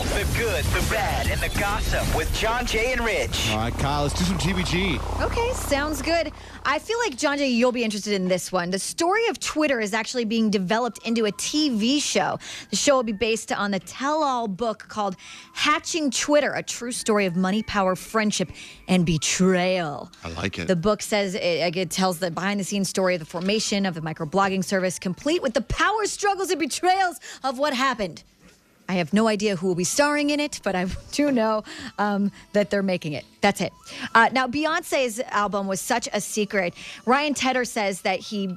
the good, the bad, and the gossip with John, Jay, and Rich. All right, Kyle, let's do some GBG. Okay, sounds good. I feel like, John Jay, you'll be interested in this one. The story of Twitter is actually being developed into a TV show. The show will be based on the tell-all book called Hatching Twitter, a true story of money, power, friendship, and betrayal. I like it. The book says it tells the behind-the-scenes story of the formation of the microblogging service, complete with the power struggles and betrayals of what happened. I have no idea who will be starring in it, but I do know that they're making it. That's it. Now, Beyonce's album was such a secret. Ryan Tedder says that he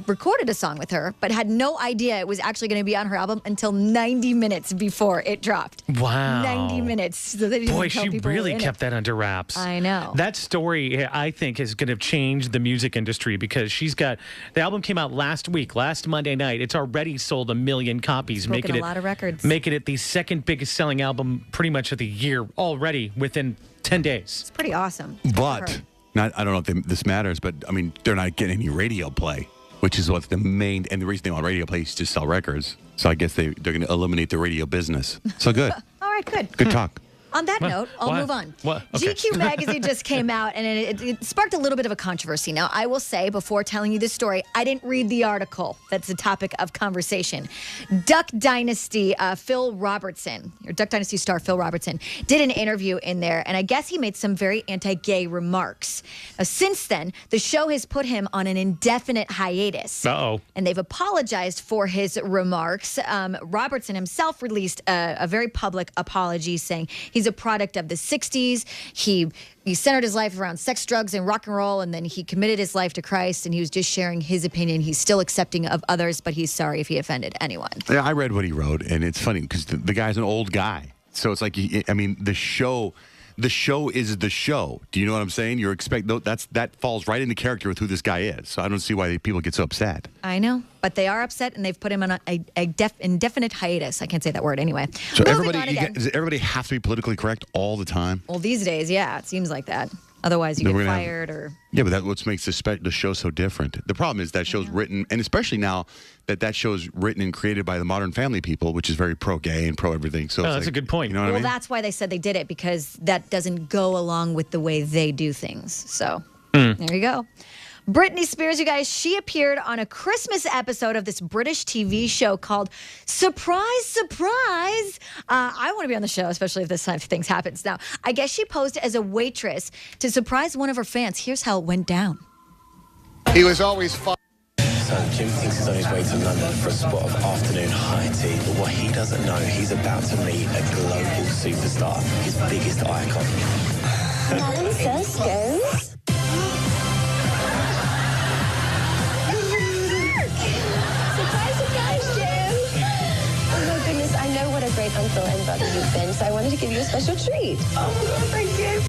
recorded a song with her, but had no idea it was actually going to be on her album until 90 minutes before it dropped. Wow. 90 minutes. So they didn't Boy, tell she people really were in kept that under wraps. I know. That story, I think, is going to change the music industry because the album came out last Monday night. It's already sold 1 million copies. Broken a lot of records. Making it the second biggest selling album pretty much of the year already within 10 days. It's pretty awesome. But, I don't know if this matters, but, I mean, they're not getting any radio play, which is what's the main, and the reason they want radio play is to sell records. So I guess they're going to eliminate the radio business. So good. All right, good. Good talk. On that note, I'll move on. What? Okay. GQ magazine just came out, and it sparked a little bit of a controversy. Now, I will say, before telling you this story, I didn't read the article that's the topic of conversation. Duck Dynasty, Phil Robertson, or Duck Dynasty star Phil Robertson, did an interview in there, and I guess he made some very anti-gay remarks. Since then, the show has put him on an indefinite hiatus. Uh-oh. And they've apologized for his remarks. Robertson himself released a very public apology saying he's a product of the 60s. He centered his life around sex, drugs, and rock and roll, and then he committed his life to Christ, and he was just sharing his opinion. He's still accepting of others, but he's sorry if he offended anyone. Yeah, I read what he wrote, and it's funny because the guy's an old guy. So it's like, the show is the show. Do you know what I'm saying? That falls right into character with who this guy is. So I don't see why people get so upset. I know, but they are upset, and they've put him on an indefinite hiatus. I can't say that word anyway. So does everybody have to be politically correct all the time? Well, these days, yeah, it seems like that. Otherwise, you get fired or... Yeah, but that's what makes the show so different. The problem is that show's written, and especially now that show's written and created by the Modern Family people, which is very pro-gay and pro-everything. So that's a good point. You know what I mean? That's why they said they did it, because that doesn't go along with the way they do things. So there you go. Britney Spears, you guys, she appeared on a Christmas episode of this British TV show called Surprise, Surprise. I want to be on the show, especially if this type of things happens. Now, I guess she posed as a waitress to surprise one of her fans. Here's how it went down. He was always fun. So Jim thinks he's on his way to London for a spot of afternoon high tea, but what he doesn't know, he's about to meet a global superstar, his biggest icon. I'm so scared. I know what a great uncle and brother you've been, so I wanted to give you a special treat. Oh, thank you.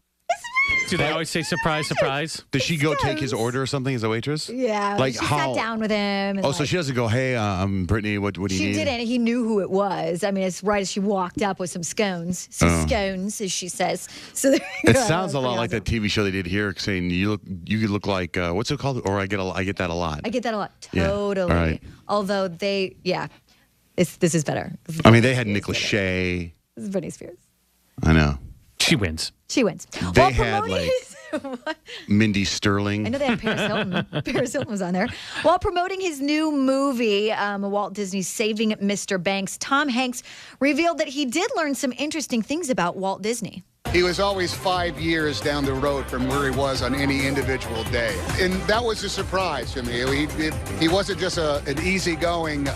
Do they always say surprise, surprise? Does she go take his order or something as a waitress? Yeah, like she sat down with him. And so she doesn't go, hey, I'm Brittany, what do you need? She didn't. He knew who it was. I mean, it's right as she walked up with some scones. Scones, as she says. So it sounds a lot like that TV show they did here, saying you look like, what's it called? Or I get that a lot. I get that a lot. Totally. Yeah. Right. Although this is better. They had Nick Lachey. This is Britney Spears. I know. She wins. She wins. They had Mindy Sterling. I know they had Paris Hilton. Paris Hilton was on there. While promoting his new movie, Walt Disney's Saving Mr. Banks, Tom Hanks revealed that he did learn some interesting things about Walt Disney. He was always 5 years down the road from where he was on any individual day. And that was a surprise to me. He wasn't just an easygoing,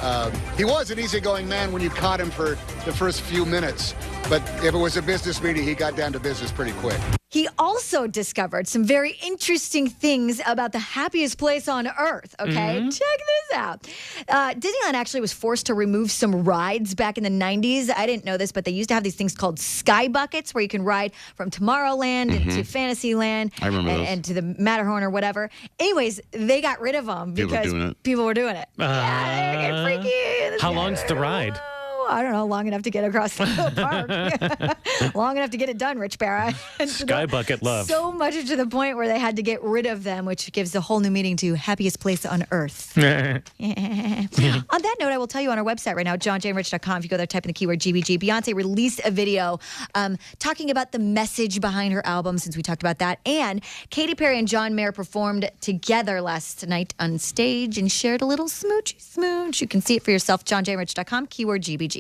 he was an easygoing man when you caught him for the first few minutes. But if it was a business meeting, he got down to business pretty quick. He also discovered some very interesting things about the happiest place on earth, okay? Check this out. Disneyland actually was forced to remove some rides back in the 90s. I didn't know this, but they used to have these things called sky buckets where you can ride from Tomorrowland to Fantasyland and to the Matterhorn or whatever. Anyways, they got rid of them because people were doing it. Yeah, they get freaky. How long's the ride? I don't know, long enough to get across the park. Long enough to get it done, Rich Barra. Sky bucket love. So much to the point where they had to get rid of them, which gives a whole new meaning to happiest place on earth. On that note, I will tell you on our website right now, johnjaneRich.com, if you go there, type in the keyword GBG, Beyonce released a video talking about the message behind her album, since we talked about that. And Katy Perry and John Mayer performed together last night on stage and shared a little smoochy smooch. You can see it for yourself, johnjaneRich.com, keyword GBG.